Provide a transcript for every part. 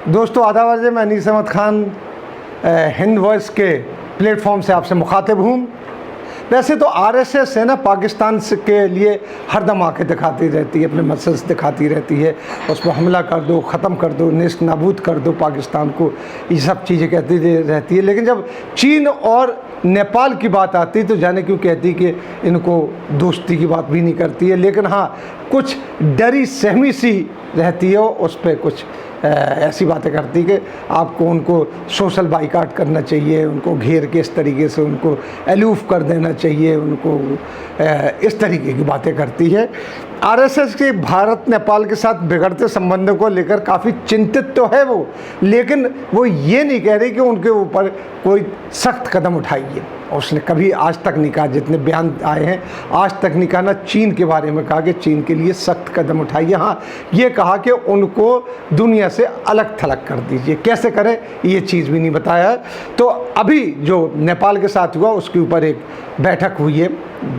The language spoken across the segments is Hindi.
दोस्तों आदाब अर्ज़, मैं अनीस अहमद ख़ान हिंद वॉइस के प्लेटफॉर्म से आपसे मुखातिब हूँ। वैसे तो आरएसएस है ना, पाकिस्तान से के लिए हरदम आके दिखाती रहती है, अपने मसल्स दिखाती रहती है, उस पर हमला कर दो, ख़त्म कर दो, नेस्त नाबूद कर दो पाकिस्तान को, ये सब चीज़ें कहती रहती है। लेकिन जब चीन और नेपाल की बात आती तो जाने क्यों कहती कि इनको दोस्ती की बात भी नहीं करती है। लेकिन हाँ, कुछ डरी सहमी सी रहती है, उस पर कुछ ऐसी बातें करती कि आपको उनको सोशल बाइकाट करना चाहिए, उनको घेर के इस तरीके से उनको अलूफ कर देना चाहिए, उनको इस तरीके की बातें करती है। आरएसएस के भारत नेपाल के साथ बिगड़ते संबंधों को लेकर काफ़ी चिंतित तो है वो, लेकिन वो ये नहीं कह रही कि उनके ऊपर कोई सख्त कदम उठाइए। उसने कभी आज तक नहीं कहा, जितने बयान आए हैं आज तक नहीं कहा ना चीन के बारे में कहा कि चीन के लिए सख्त कदम उठाइए। हाँ, ये कहा कि उनको दुनिया से अलग थलग कर दीजिए। कैसे करें ये चीज़ भी नहीं बताया है। तो अभी जो नेपाल के साथ हुआ उसके ऊपर एक बैठक हुई है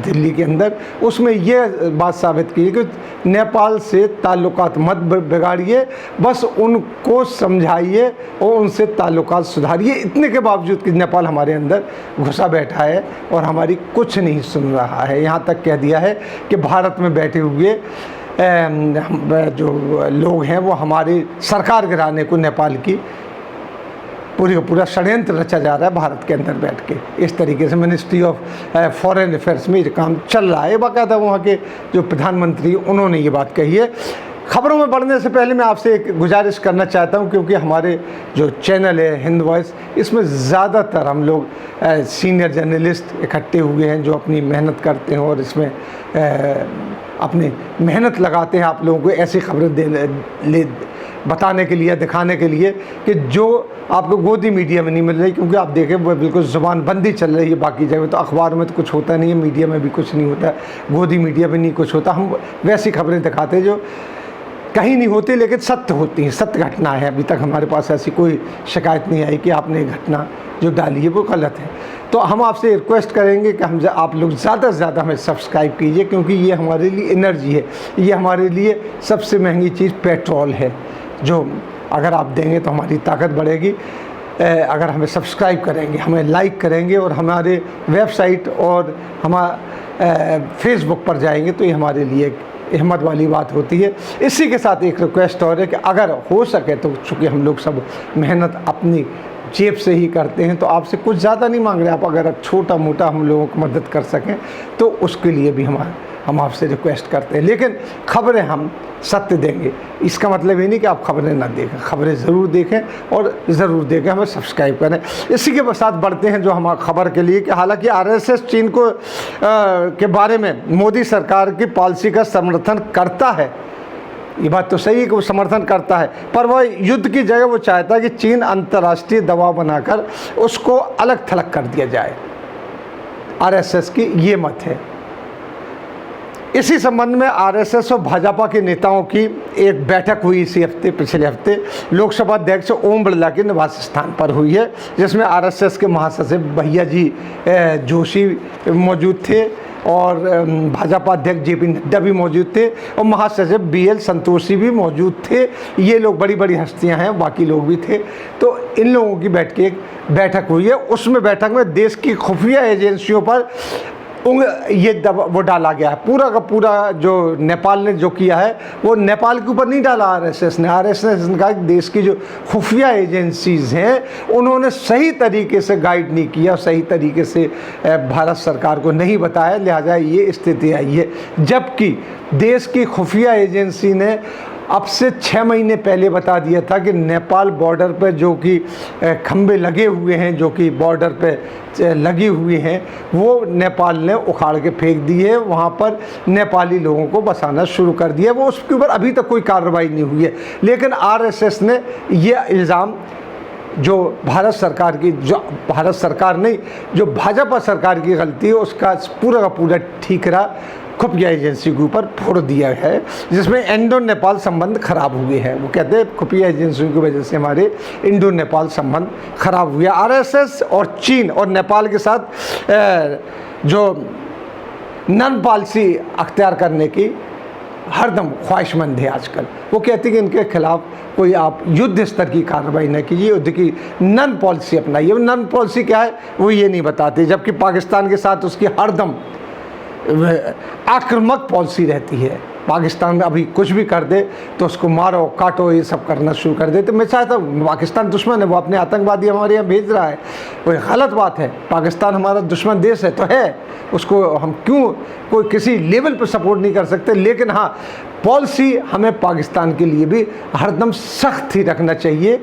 दिल्ली के अंदर, उसमें ये बात साबित की कि नेपाल से ताल्लुकात मत बिगाड़िए, बस उनको समझाइए और उनसे ताल्लुकात सुधारिए। इतने के बावजूद कि नेपाल हमारे अंदर घुसा बैठा है और हमारी कुछ नहीं सुन रहा है। यहाँ तक कह दिया है कि भारत में बैठे हुए जो लोग हैं वो हमारी सरकार गिराने को नेपाल की पूरा षड्यंत्र रचा जा रहा है भारत के अंदर बैठ के। इस तरीके से मिनिस्ट्री ऑफ फॉरेन अफेयर्स में ये काम चल रहा है। बाकायदा वहाँ के जो प्रधानमंत्री उन्होंने ये बात कही है। खबरों में बढ़ने से पहले मैं आपसे एक गुजारिश करना चाहता हूँ, क्योंकि हमारे जो चैनल है हिंद वॉइस, इसमें ज़्यादातर हम लोग सीनियर जर्नलिस्ट इकट्ठे हुए हैं जो अपनी मेहनत करते हैं और इसमें अपनी मेहनत लगाते हैं आप लोगों को ऐसी खबरें बताने के लिए, दिखाने के लिए कि जो आपको गोदी मीडिया में नहीं मिल रही। क्योंकि आप देखें वो बिल्कुल ज़ुबान बंदी चल रही है बाकी जगह, तो अखबार में तो कुछ होता नहीं है, मीडिया में भी कुछ नहीं होता, गोदी मीडिया में नहीं कुछ होता। हम वैसी खबरें दिखाते हैं जो कहीं नहीं होती लेकिन सत्य होती हैं, सत्य घटना है। अभी तक हमारे पास ऐसी कोई शिकायत नहीं आई कि आपने घटना जो डाली है वो गलत है। तो हम आपसे रिक्वेस्ट करेंगे कि आप लोग ज़्यादा से ज़्यादा हमें सब्सक्राइब कीजिए, क्योंकि ये हमारे लिए एनर्जी है, ये हमारे लिए सबसे महंगी चीज़ पेट्रोल है, जो अगर आप देंगे तो हमारी ताकत बढ़ेगी। अगर हमें सब्सक्राइब करेंगे, हमें लाइक करेंगे और हमारे वेबसाइट और फेसबुक पर जाएंगे तो ये हमारे लिए हिम्मत वाली बात होती है। इसी के साथ एक रिक्वेस्ट और है कि अगर हो सके तो, चूँकि हम लोग सब मेहनत अपनी जेब से ही करते हैं, तो आपसे कुछ ज़्यादा नहीं मांग रहे, आप अगर छोटा मोटा हम लोगों को मदद कर सकें तो उसके लिए भी हम आपसे रिक्वेस्ट करते हैं। लेकिन खबरें हम सत्य देंगे, इसका मतलब ये नहीं कि आप खबरें ना देखें, खबरें ज़रूर देखें और ज़रूर देखें, हमें सब्सक्राइब करें। इसी के साथ बढ़ते हैं जो हमारी खबर के लिए कि हालांकि आरएसएस चीन को के बारे में मोदी सरकार की पॉलिसी का समर्थन करता है। ये बात तो सही है कि वो समर्थन करता है, पर वह युद्ध की जगह वो चाहता है कि चीन अंतर्राष्ट्रीय दबाव बनाकर उसको अलग थलग कर दिया जाए। आरएसएस की ये मत है। इसी संबंध में आरएसएस और भाजपा के नेताओं की एक बैठक हुई पिछले हफ्ते लोकसभा अध्यक्ष ओम बिरला के निवास स्थान पर हुई है, जिसमें आरएसएस के महासचिव भैया जी जोशी मौजूद थे और भाजपा अध्यक्ष जेपी नड्डा भी मौजूद थे और महासचिव बीएल संतोषी भी मौजूद थे। ये लोग बड़ी बड़ी हस्तियां हैं, बाकी लोग भी थे। तो इन लोगों की बैठक हुई है। उसमें बैठक में देश की खुफिया एजेंसियों पर ये वो डाला गया है। पूरा का पूरा जो नेपाल ने जो किया है वो नेपाल के ऊपर नहीं डाला आरएसएस ने। आरएसएस ने कहा कि देश की जो खुफिया एजेंसीज़ हैं उन्होंने सही तरीके से गाइड नहीं किया, सही तरीके से भारत सरकार को नहीं बताया, लिहाजा ये स्थिति आई है। जबकि देश की खुफिया एजेंसी ने अब से 6 महीने पहले बता दिया था कि नेपाल बॉर्डर पर जो कि खंबे लगे हुए हैं, जो कि बॉर्डर पे लगी हुई हैं, वो नेपाल ने उखाड़ के फेंक दिए। वहाँ पर नेपाली लोगों को बसाना शुरू कर दिया। वो उसके ऊपर अभी तक कोई कार्रवाई नहीं हुई है। लेकिन आरएसएस ने ये इल्ज़ाम जो भारत सरकार नहीं, जो भाजपा सरकार की गलती है उसका पूरा का पूरा ठीकरा खुफिया एजेंसी के ऊपर फोड़ दिया है, जिसमें इंडो नेपाल संबंध खराब हुए हैं। वो कहते हैं खुफिया एजेंसियों की वजह से हमारे इंडो नेपाल संबंध खराब हुए। आरएसएस और चीन और नेपाल के साथ जो नन पॉलिसी अख्तियार करने की हरदम ख्वाहिशमंद है आजकल। वो कहती है कि इनके खिलाफ कोई आप युद्ध स्तर की कार्रवाई न कीजिए, युद्ध की नन पॉलिसी अपनाइए। नन पॉलिसी क्या है वो ये नहीं बताते, जबकि पाकिस्तान के साथ उसकी हरदम आक्रामक पॉलिसी रहती है। पाकिस्तान अभी कुछ भी कर दे तो उसको मारो काटो ये सब करना शुरू कर दे। तो मैं चाहता हूँ, पाकिस्तान दुश्मन है, वो अपने आतंकवादी हमारे यहाँ भेज रहा है, वो गलत बात है। पाकिस्तान हमारा दुश्मन देश है तो है, उसको हम क्यों कोई किसी लेवल पर सपोर्ट नहीं कर सकते। लेकिन हाँ, पॉलिसी हमें पाकिस्तान के लिए भी हरदम सख्त ही रखना चाहिए।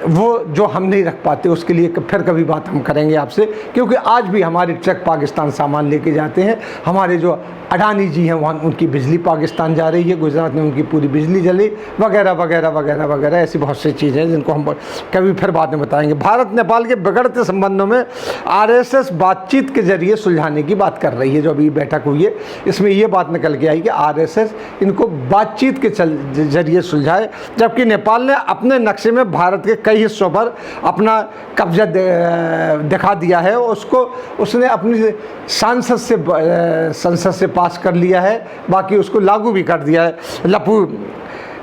वो जो हम नहीं रख पाते उसके लिए फिर कभी बात हम करेंगे आपसे, क्योंकि आज भी हमारे ट्रक पाकिस्तान सामान लेके जाते हैं। हमारे जो अडानी जी हैं वहाँ उनकी बिजली पाकिस्तान जा रही है, गुजरात में उनकी पूरी बिजली जली वगैरह वगैरह वगैरह वगैरह, ऐसी बहुत सी चीज़ें हैं जिनको हम कभी फिर बाद में बताएंगे। भारत नेपाल के बिगड़ते संबंधों में आरएसएस बातचीत के जरिए सुलझाने की बात कर रही है। जो अभी बैठक हुई है इसमें ये बात निकल के आई कि आरएसएस इनको बातचीत के जरिए सुलझाए, जबकि नेपाल ने अपने नक्शे में भारत के कई हिस्सों पर अपना कब्जा दिखा दिया है। उसको उसने अपनी संसद से पास कर लिया है, बाकी उसको लागू भी कर दिया है।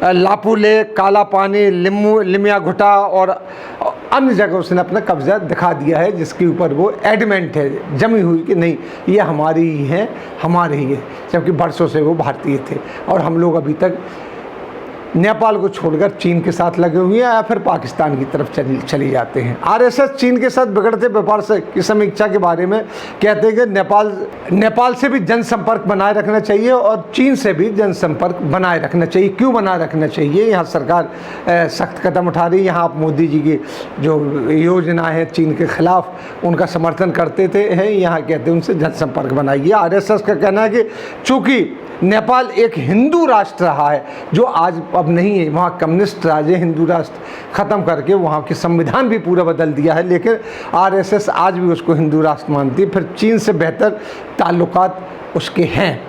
लापुले, काला पानी, लिमिया घुटा और अन्य जगह उसने अपना कब्जा दिखा दिया है, जिसके ऊपर वो एडमेंट है, जमी हुई कि नहीं ये हमारी ही है, हमारे ही है, जबकि बरसों से वो भारतीय थे। और हम लोग अभी तक नेपाल को छोड़कर चीन के साथ लगे हुए हैं या फिर पाकिस्तान की तरफ चली जाते हैं। आरएसएस चीन के साथ बिगड़ते व्यापार की समीक्षा के बारे में कहते हैं कि नेपाल से भी जनसंपर्क बनाए रखना चाहिए और चीन से भी जनसंपर्क बनाए रखना चाहिए। क्यों बनाए रखना चाहिए? यहाँ सरकार सख्त कदम उठा रही है। यहाँ आप मोदी जी की जो योजना है चीन के खिलाफ उनका समर्थन करते थे हैं, यहाँ कहते हैं उनसे जनसंपर्क बनाइए। आरएसएस का कहना है कि चूँकि नेपाल एक हिंदू राष्ट्र रहा है, जो आज अब नहीं है, वहाँ कम्युनिस्ट राज है, हिंदू राष्ट्र ख़त्म करके वहाँ के संविधान भी पूरा बदल दिया है, लेकिन आरएसएस आज भी उसको हिंदू राष्ट्र मानती है। फिर चीन से बेहतर ताल्लुकात उसके हैं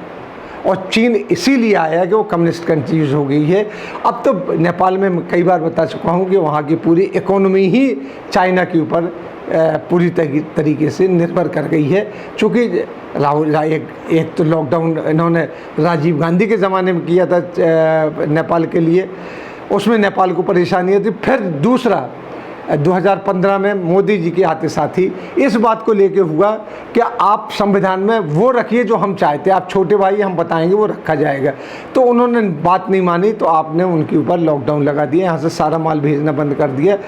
और चीन इसीलिए आया कि वो कम्युनिस्ट कंट्रीज हो गई है। अब तो नेपाल में कई बार बता चुका हूँ कि वहाँ की पूरी इकोनॉमी ही चाइना के ऊपर पूरी तरीके से निर्भर कर गई है। चूँकि एक तो लॉकडाउन इन्होंने राजीव गांधी के ज़माने में किया था नेपाल के लिए, उसमें नेपाल को परेशानी होती। फिर दूसरा 2015 में मोदी जी के आते साथ ही इस बात को लेके हुआ कि आप संविधान में वो रखिए जो हम चाहते हैं, आप छोटे भाई हम बताएंगे वो रखा जाएगा। तो उन्होंने बात नहीं मानी, तो आपने उनके ऊपर लॉकडाउन लगा दिया, यहाँ से सारा माल भेजना बंद कर दिया।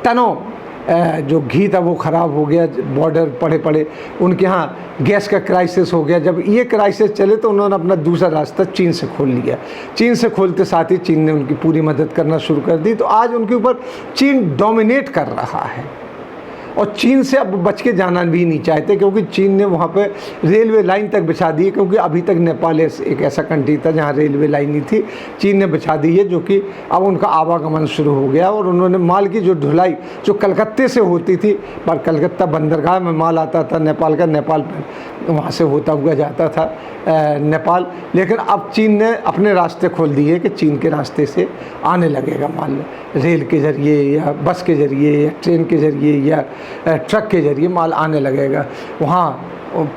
टनों जो घी था वो ख़राब हो गया, बॉर्डर पड़े उनके यहाँ गैस का क्राइसिस हो गया। जब ये क्राइसिस चले तो उन्होंने अपना दूसरा रास्ता चीन से खोल लिया। चीन से खोलते साथ ही चीन ने उनकी पूरी मदद करना शुरू कर दी। तो आज उनके ऊपर चीन डोमिनेट कर रहा है और चीन से अब बच के जाना भी नहीं चाहते, क्योंकि चीन ने वहाँ पे रेलवे लाइन तक बिछा दी है। क्योंकि अभी तक नेपाल एक ऐसा कंट्री था जहाँ रेलवे लाइन नहीं थी, चीन ने बिछा दी है, जो कि अब उनका आवागमन शुरू हो गया। और उन्होंने माल की जो ढुलाई जो कलकत्ते से होती थी, पर कलकत्ता बंदरगाह में माल आता था नेपाल का, नेपाल वहाँ से होता हुआ जाता था नेपाल। लेकिन अब चीन ने अपने रास्ते खोल दिए कि चीन के रास्ते से आने लगेगा माल, रेल के ज़रिए या बस के ज़रिए या ट्रेन के ज़रिए या ट्रक के ज़रिए माल आने लगेगा। वहाँ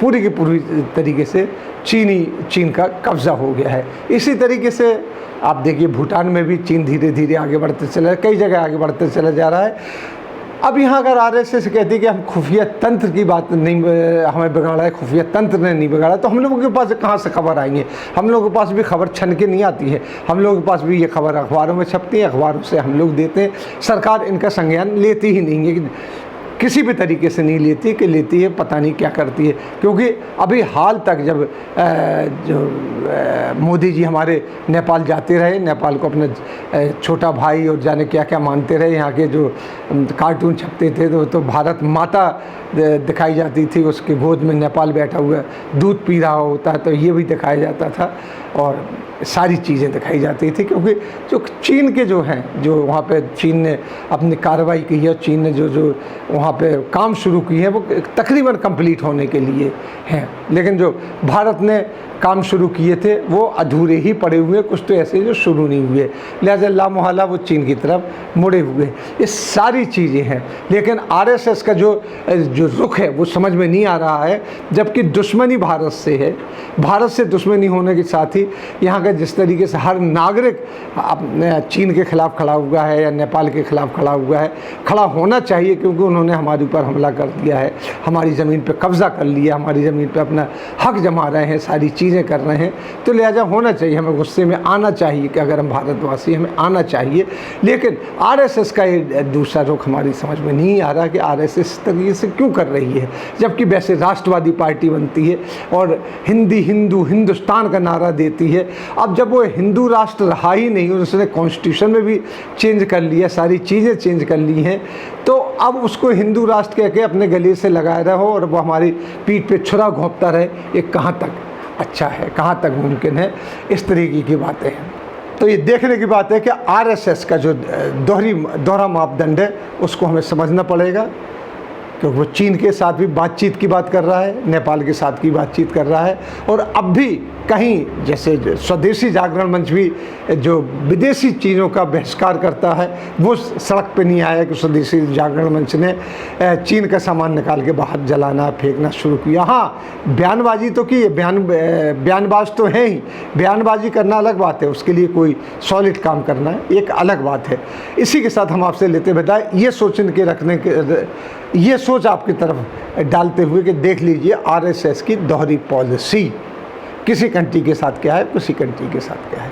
पूरी की पूरी तरीके से चीन का कब्ज़ा हो गया है। इसी तरीके से आप देखिए भूटान में भी चीन धीरे धीरे आगे बढ़ते चला, कई जगह आगे बढ़ते चला जा रहा है। अब यहाँ अगर आरएसएस कहती है कि हम खुफिया तंत्र की बात नहीं, हमें बिगाड़ा है, खुफिया तंत्र ने नहीं बिगाड़ा, तो हम लोगों के पास कहाँ से खबर आएंगे? हम लोगों के पास भी खबर छन के नहीं आती है, हम लोगों के पास भी ये खबर अखबारों में छपती है, अखबारों से हम लोग देते हैं। सरकार इनका संज्ञान लेती ही नहीं है, किसी भी तरीके से नहीं लेती कि लेती है पता नहीं क्या करती है। क्योंकि अभी हाल तक जब मोदी जी हमारे नेपाल जाते रहे, नेपाल को अपना छोटा भाई और जाने क्या क्या मानते रहे, यहाँ के जो कार्टून छपते थे तो भारत माता दिखाई जाती थी, उसके गोद में नेपाल बैठा हुआ दूध पी रहा होता, तो ये भी दिखाया जाता था और सारी चीज़ें दिखाई जाती थी। क्योंकि जो चीन के जो हैं, जो वहाँ पे चीन ने अपनी कार्रवाई की है, चीन ने जो वहाँ पे काम शुरू किए हैं वो तकरीबन कंप्लीट होने के लिए हैं। लेकिन जो भारत ने काम शुरू किए थे वो अधूरे ही पड़े हुए, कुछ तो ऐसे जो शुरू नहीं हुए, लिहाजा लामोहल्ला वो चीन की तरफ मुड़े हुए। ये सारी चीज़ें हैं, लेकिन आरएसएस का जो रुख है वो समझ में नहीं आ रहा है, जबकि दुश्मनी भारत से है। भारत से दुश्मनी होने के साथ ही यहाँ का जिस तरीके से हर नागरिक चीन के खिलाफ खड़ा हुआ है या नेपाल के खिलाफ खड़ा हुआ है, खड़ा होना चाहिए, क्योंकि उन्होंने हमारे ऊपर हमला कर दिया है, हमारी ज़मीन पे कब्ज़ा कर लिया, हमारी ज़मीन पे अपना हक जमा रहे हैं, सारी चीज़ें कर रहे हैं। तो लिहाजा होना चाहिए, हमें गुस्से में आना चाहिए कि अगर हम भारतवासी, हमें आना चाहिए। लेकिन आरएसएस का ये दूसरा रुख हमारी समझ में नहीं आ रहा कि आरएसएस इस तरीके से क्यों कर रही है, जबकि वैसे राष्ट्रवादी पार्टी बनती है और हिंदी हिंदू हिंदुस्तान का नारा देती है। अब जब वो हिंदू राष्ट्र रहा ही नहीं, उसने कॉन्स्टिट्यूशन में भी चेंज कर लिया, सारी चीज़ें चेंज कर ली हैं, तो अब उसको हिंदू राष्ट्र कह के अपने गले से लगाए रहो और वो हमारी पीठ पे छुरा घोंपता रहे, ये कहाँ तक अच्छा है, कहाँ तक मुमकिन है? इस तरीके की बातें हैं। तो ये देखने की बात है कि आरएसएस का जो दोहरा मापदंड है उसको हमें समझना पड़ेगा, क्योंकि वो चीन के साथ भी बातचीत की बात कर रहा है, नेपाल के साथ की बातचीत कर रहा है, और अब भी कहीं जैसे स्वदेशी जागरण मंच भी जो विदेशी चीज़ों का बहिष्कार करता है वो सड़क पे नहीं आया कि स्वदेशी जागरण मंच ने चीन का सामान निकाल के बाहर जलाना फेंकना शुरू किया। हाँ, बयानबाजी तो की, बयानबाज तो है ही, बयानबाजी करना अलग बात है, उसके लिए कोई सॉलिड काम करना एक अलग बात है। इसी के साथ हम आपसे लेते बताए ये सोच के रखने के, ये सोच आपकी तरफ डालते हुए कि देख लीजिए आरएसएस की दोहरी पॉलिसी किसी कंट्री के साथ क्या है, किसी कंट्री के साथ क्या है।